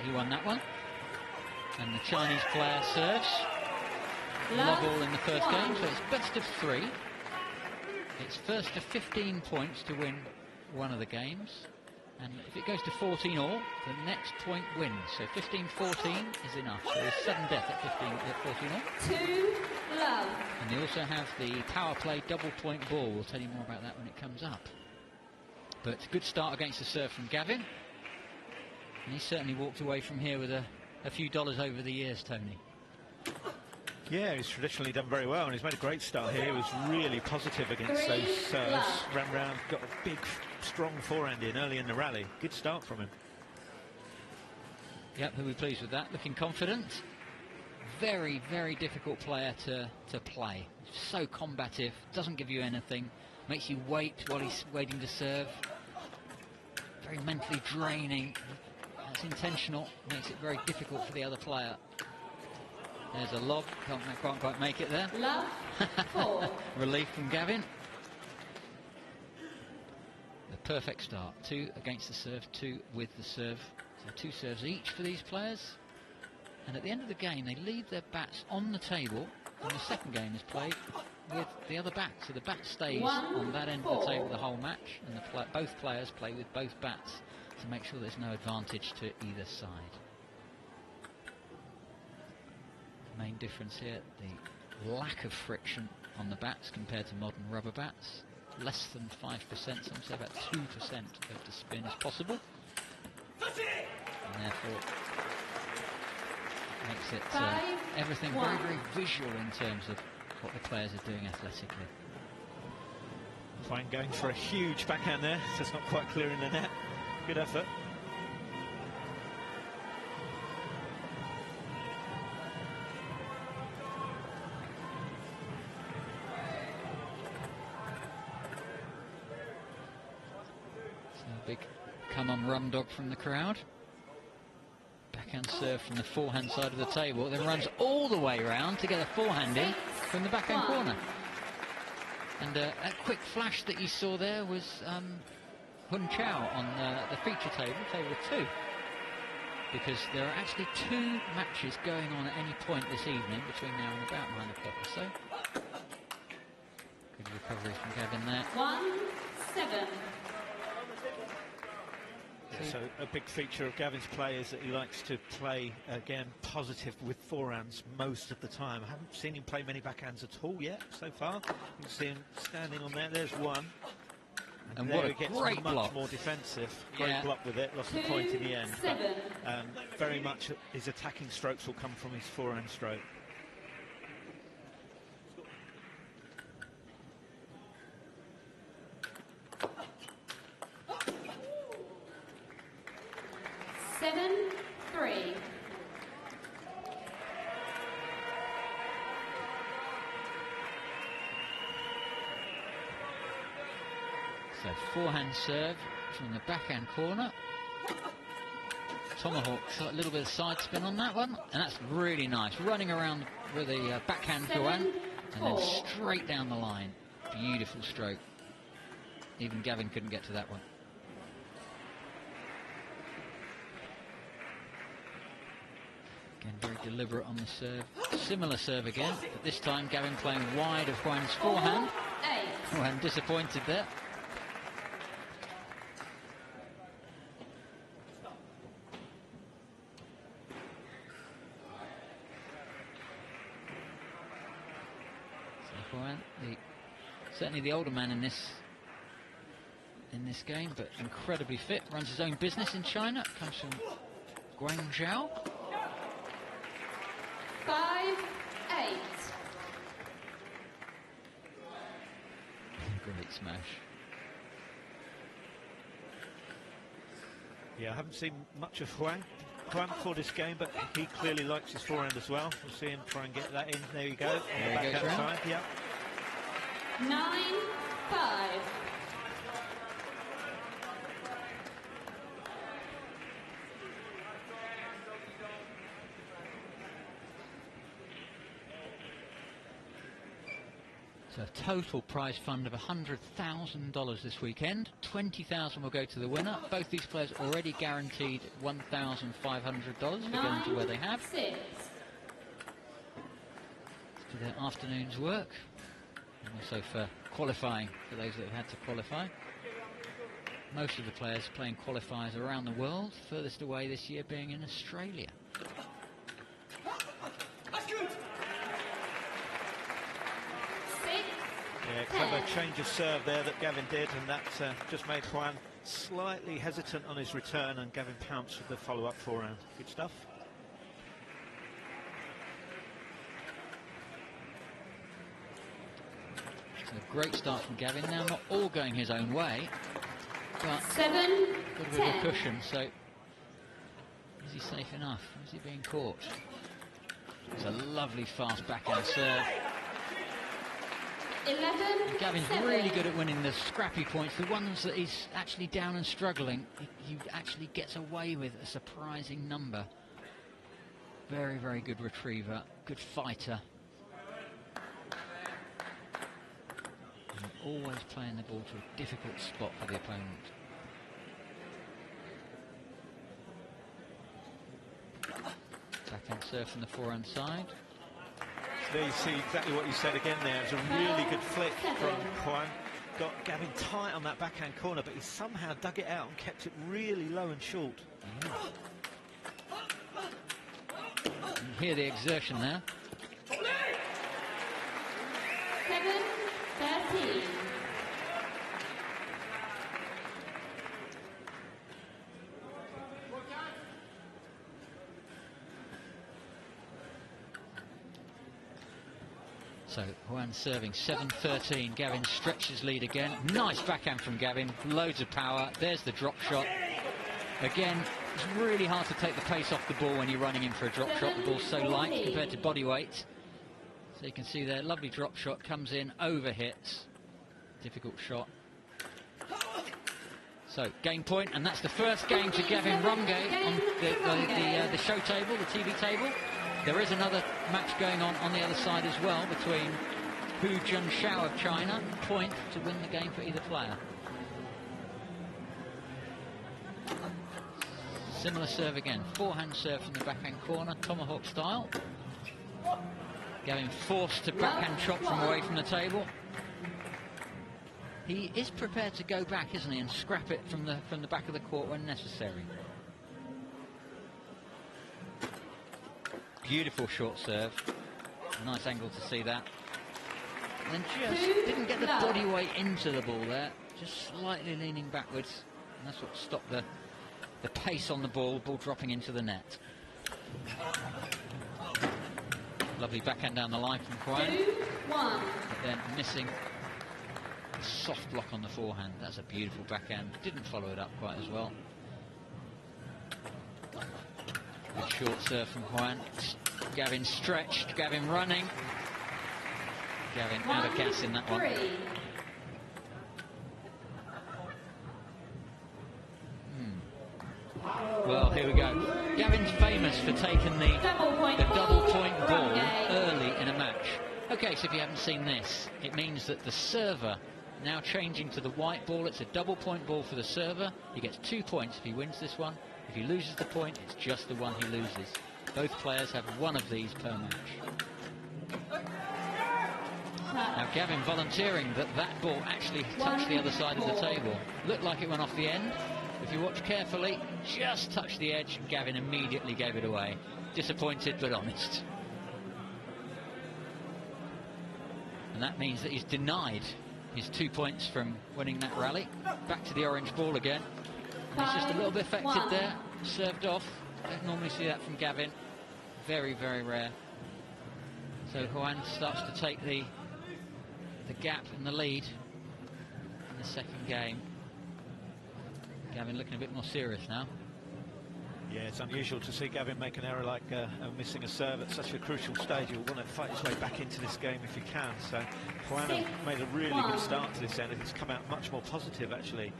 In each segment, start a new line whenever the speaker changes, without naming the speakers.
he won that one. And the Chinese player serves. Love all in the first game, so it's best of 3. It's first to 15 points to win one of the games. And if it goes to 14 all, the next point wins. So 15-14 is enough. So there's sudden death at 14 all.
2 love.
And they also have the power play double point ball. We'll tell you more about that when it comes up. But good start against the serve from Gavin. And he certainly walked away from here with a few dollars over the years, Tony.
Yeah, he's traditionally done very well, and he's made a great start here. He was really positive against those serves. Ran round, got a big, strong forehand in early in the rally. Good start from him.
Yep, he'll be pleased with that. Looking confident. Very, very difficult player to play. So combative, doesn't give you anything. Makes you wait while he's waiting to serve. Very mentally draining. That's intentional. Makes it very difficult for the other player. There's a lob. Can't quite make it there.
Love 4.
Relief from Gavin. The perfect start. 2 against the serve, 2 with the serve. So 2 serves each for these players. And at the end of the game, they leave their bats on the table. And the second game is played with the other bat. So the bat stays on that end of the table the whole match. And both players play with both bats to make sure there's no advantage to either side. Main difference here, the lack of friction on the bats compared to modern rubber bats. Less than 5%, some say about 2% of the spin is possible. And therefore, it makes it everything very, very visual in terms of what the players are doing athletically.
Huan going for a huge backhand there, just not quite clearing the net. Good effort.
Big come on rum dog from the crowd. Backhand serve from the forehand side of the table, then runs all the way round to get a forehand in from the backhand corner. And that quick flash that you saw there was Hun Chao on the feature table 2. Because there are actually 2 matches going on at any point this evening between now and about 9 o'clock or so. Good recovery from Gavin there.
1-7.
So a big feature of Gavin's play is that he likes to play, again, positive with forehands most of the time. I haven't seen him play many backhands at all yet so far. You can see him standing on there. There's one.
And
there
what a
he gets
great
much
block.
more defensive. Great block with it. Lost the point in the end. But, very much his attacking strokes will come from his forehand stroke.
So forehand serve from the backhand corner. Tomahawk, a little bit of side spin on that one, and that's really nice. Running around with a backhand Huan, and then straight down the line. Beautiful stroke. Even Gavin couldn't get to that one. Again, very deliberate on the serve. Similar serve again, but this time Gavin playing wide of Huan's forehand. Huan disappointed there. Certainly the older man in this game, but incredibly fit. Runs his own business in China. Comes from Guangzhou.
5-8.
Great smash.
Yeah, I haven't seen much of Huan for this game, but he clearly likes his forehand as well. We'll see him try and get that in. There you go. On the back outside. Yeah.
9-5.
So a total prize fund of $100,000 this weekend. $20,000 will go to the winner. Both these players already guaranteed $1,500 for going to where they have.
6.
For their afternoon's work. And also for qualifying, for those that have had to qualify. Most of the players playing qualifiers around the world, furthest away this year being in Australia.
Yeah, clever change of serve there that Gavin did, and that just made Huan slightly hesitant on his return, and Gavin pounced with the follow-up forehand. Good stuff.
So a great start from Gavin. Now not all going his own way, but
7,
a bit of
10.
a cushion. So is he safe enough? Is he being caught? It's a lovely fast backhand serve.
11,
Gavin's
7.
really good at winning the scrappy points, the ones that he's actually down and struggling. He actually gets away with a surprising number. Very, very good retriever, good fighter. And always playing the ball to a difficult spot for the opponent. Backhand serve from the forehand side.
There you see exactly what you said again there. It was a really good flick from Huan. Got Gavin tight on that backhand corner, but he somehow dug it out and kept it really low and short.
You can hear the exertion there.
7, 13.
So Huan serving 7-13. Gavin stretches lead again. Nice backhand from Gavin. Loads of power. There's the drop shot. Again, it's really hard to take the pace off the ball when you're running in for a drop shot. The ball's so light compared to body weight. So you can see there, lovely drop shot, comes in, over hits. Difficult shot. So game point, and that's the first game to Gavin Rumgay on the show table, the TV table. There is another match going on the other side as well between Hu Junshao of China, point to win the game for either player. Similar serve again, forehand serve from the backhand corner, tomahawk style. Gavin forced to backhand chop from away from the table. He is prepared to go back, isn't he, and scrap it from the back of the court when necessary. Beautiful short serve. Nice angle to see that. And then just didn't get the body weight into the ball there. Just slightly leaning backwards. And that's what stopped the pace on the ball dropping into the net. Lovely backhand down the line from Huan.
2, 1.
But then missing a soft block on the forehand. That's a beautiful backhand. Didn't follow it up quite as well. Good short serve from Huan. Gavin stretched, Gavin running. Gavin out of gas in that one.
3.
Well, here we go. Gavin's famous for taking the double point ball early in a match. Okay, so if you haven't seen this, it means that the server now changing to the white ball. It's a double point ball for the server. He gets 2 points if he wins this one. If he loses the point, it's just the one he loses. Both players have one of these per match. Now Gavin volunteering that ball actually touched the other side of the table. Looked like it went off the end. If you watch carefully, just touched the edge. Gavin immediately gave it away. Disappointed but honest. And that means that he's denied his 2 points from winning that rally. Back to the orange ball again. And he's just a little bit affected there. Served off. Don't normally see that from Gavin. Very, very rare. So Huan starts to take the gap and the lead in the second game. Gavin looking a bit more serious now.
Yeah, it's unusual to see Gavin make an error like missing a serve at such a crucial stage. He'll want to fight his way back into this game if he can. So Huan made a really good start to this end. He's come out much more positive, actually,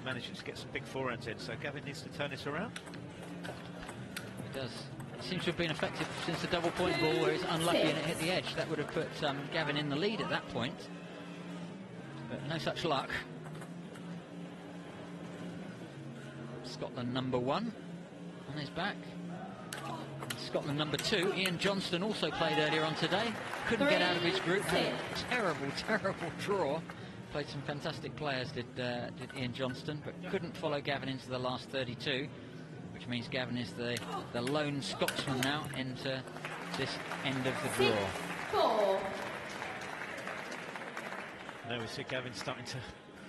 managing to get some big forehands in. So Gavin needs to turn this around.
He does. seems to have been effective since the double point ball, where he's unlucky and it hit the edge. That would have put Gavin in the lead at that point, but no such luck. Scotland number 1 on his back. Scotland number 2, Ian Johnston, also played earlier on today. Couldn't get out of his group. Had a terrible, terrible draw. Played some fantastic players, did Ian Johnston, but couldn't follow Gavin into the last 32, which means Gavin is the lone Scotsman now into this end of the draw.
Now we see Gavin starting to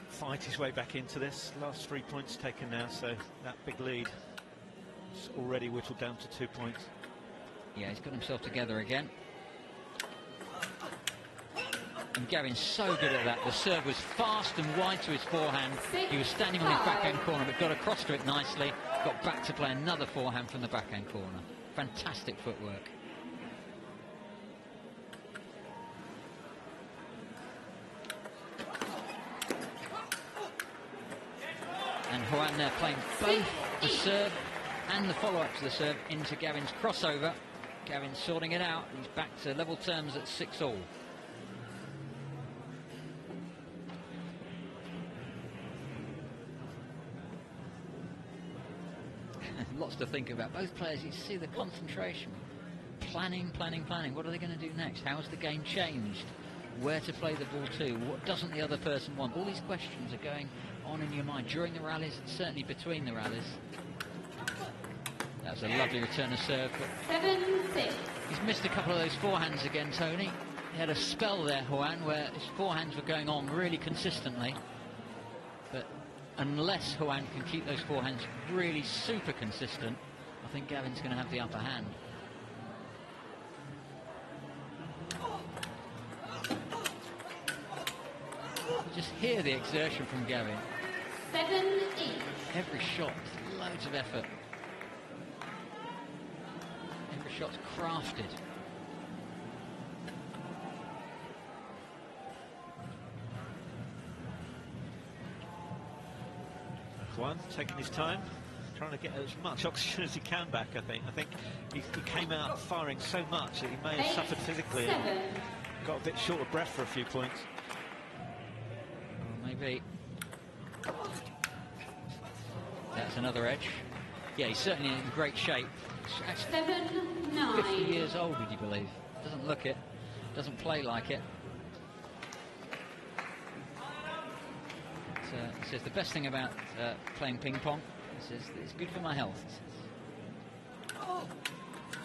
fight his way back into this. Last 3 points taken now, so that big lead is already whittled down to 2 points.
Yeah, he's got himself together again. And Gavin's so good at that. The serve was fast and wide to his forehand. He was standing on his backhand corner, but got across to it nicely. Got back to play another forehand from the backhand corner. Fantastic footwork. And Huan there playing both the serve and the follow-up to the serve into Gavin's crossover. Gavin sorting it out. He's back to level terms at 6-all. Lots to think about. Both players, you see the concentration. Planning. What are they going to do next? How's the game changed? Where to play the ball to? What doesn't the other person want? All these questions are going on in your mind during the rallies and certainly between the rallies. That was a lovely return of serve. But
7-6.
he's missed a couple of those forehands again, Tony. He had a spell there, Huan, where his forehands were going on really consistently. But unless Huan can keep those forehands really super consistent, I think Gavin's going to have the upper hand. You just hear the exertion from Gavin.
7-8.
Every shot, loads of effort. Every shot's crafted.
Huan taking his time, trying to get as much oxygen as he can back, I think. I think he came out firing so much that he may have suffered physically and got a bit short of breath for a few points.
Well, maybe. That's another edge. Yeah, he's certainly in great shape. He's actually
7-9.
50 years old, would you believe? Doesn't look it, doesn't play like it. He says the best thing about playing ping pong, he says it's good for my health.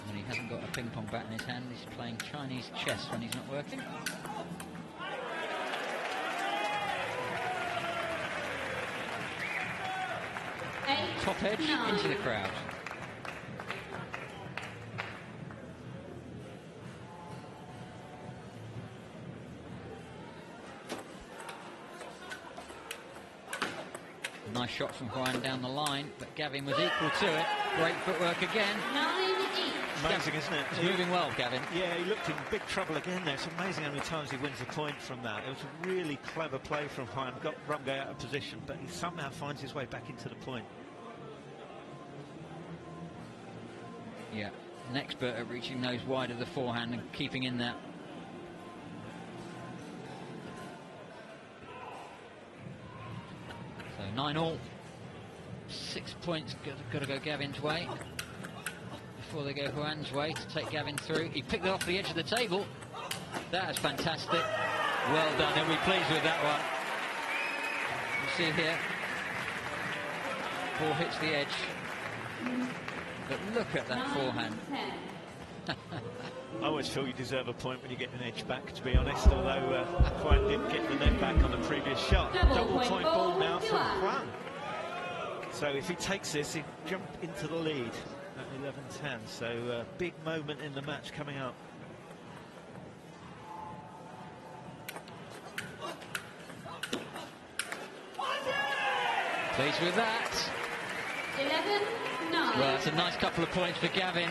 When he hasn't got a ping pong bat in his hand, he's playing Chinese chess when he's not working. Top edge into the crowd. Nice shot from Huan down the line, but Gavin was equal to it. Great footwork again.
9-8.
Amazing, isn't it?
He's moving well, Gavin.
Yeah, he looked in big trouble again there. It's amazing how many times he wins a point from that. It was a really clever play from Huan. Got Rumgay out of position, but he somehow finds his way back into the point.
Yeah, an expert at reaching those wide of the forehand and keeping in there. So 9-all. 6 points got to go Gavin's way before they go Huan's way to take Gavin through. He picked it off the edge of the table. That is fantastic. Well done. He'll be pleased with that one. You see here, ball hits the edge. But look at that forehand.
I always feel you deserve a point when you get an edge back, to be honest, although Huan didn't get the net back on the previous shot. Double point ball now from Huan. So if he takes this, he'll jump into the lead at 11-10. So big moment in the match coming up.
Pleased with that.
11-9.
Well, it's a nice couple of points for Gavin.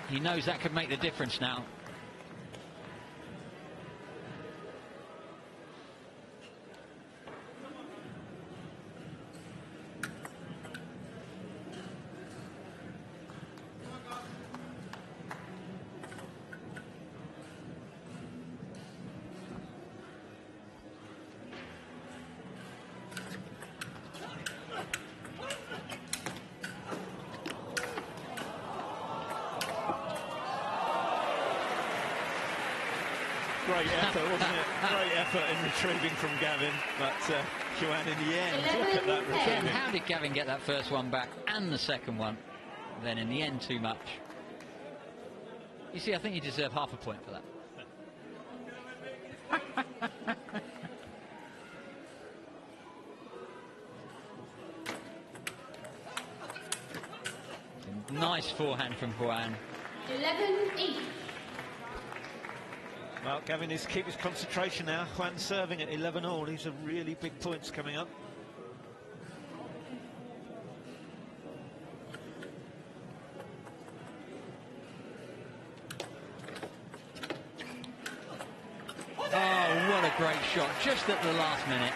He knows that could make the difference now.
great effort, wasn't it? Great effort in retrieving from Gavin, but Huan in the end, look at that
Again,
retrieving.
how did Gavin get that first one back and the second one? Then in the end, too much. You see, I think you deserve half a point for that. Nice forehand from Huan.
11-8.
Well, Gavin needs to keep his concentration now. Huan serving at 11-all. These are really big points coming up.
Oh, what a great shot, just at the last minute.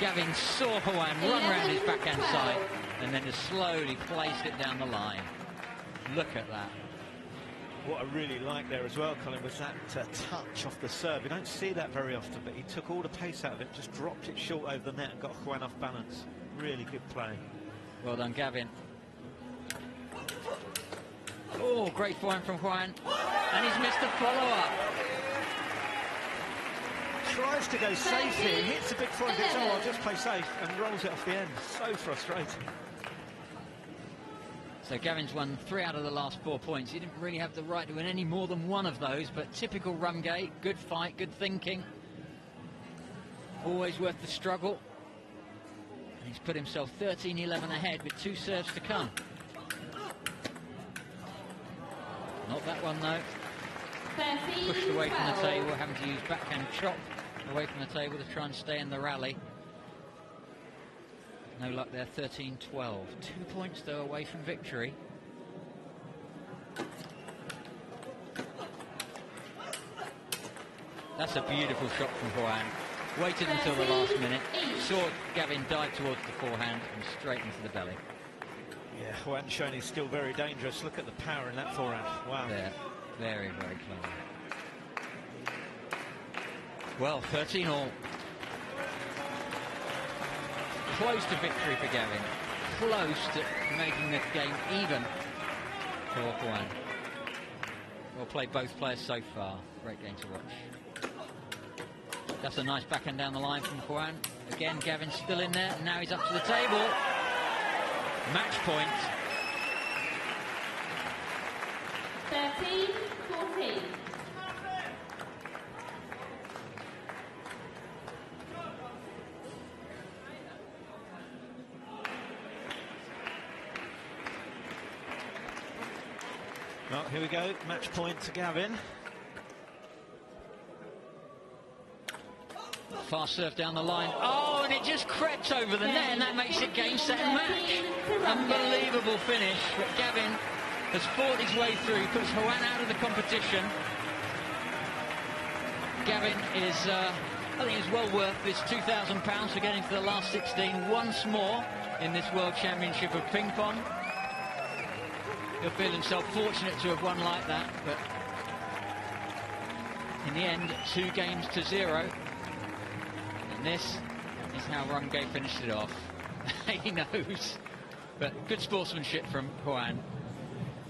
Gavin saw Huan run round his backhand side and then just slowly placed it down the line. Look at that.
What I really like there as well, Colin, was that touch off the serve. You don't see that very often, but he took all the pace out of it, just dropped it short over the net and got Huan off balance. Really good play.
Well done, Gavin. Oh, great forehand from Huan. And he's missed the follow-up.
Tries to go safe here, hits a big forehand, thinks, oh, I'll just play safe, and rolls it off the end. So frustrating.
So Gavin's won 3 out of the last 4 points. He didn't really have the right to win any more than one of those, but typical Rumgay, good fight, good thinking. Always worth the struggle. And he's put himself 13-11 ahead with 2 serves to come. Not that one though.
13-12.
Pushed away from the table, having to use backhand chop away from the table to try and stay in the rally. No luck there, 13-12. 2 points, though, away from victory. That's a beautiful shot from Huan. Waited until the last minute, saw Gavin dive towards the forehand and straight into the belly.
Yeah, Huan showing he's still very dangerous. Look at the power in that forehand. Wow.
There, very, very clever. Well, 13-all. Close to victory for Gavin. Close to making the game even for Huan. Well played both players so far. Great game to watch. That's a nice backhand down the line from Huan. Again, Gavin's still in there, and now he's up to the table. Match point.
13-14.
Well, here we go. Match point to Gavin.
Fast serve down the line. Oh, and it just crept over the net, and that makes it game, set, and match. Unbelievable finish. But Gavin has fought his way through, puts Huan out of the competition. Gavin is, I think, is well worth this £2,000 for getting to the last 16 once more in this World Championship of Ping Pong. He'll feel himself fortunate to have won like that, but in the end, 2-0. And this is how Rumgay finished it off. He knows. But good sportsmanship from Huan.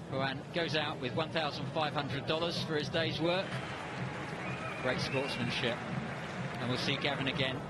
Huan goes out with $1,500 for his day's work. Great sportsmanship. And we'll see Gavin again in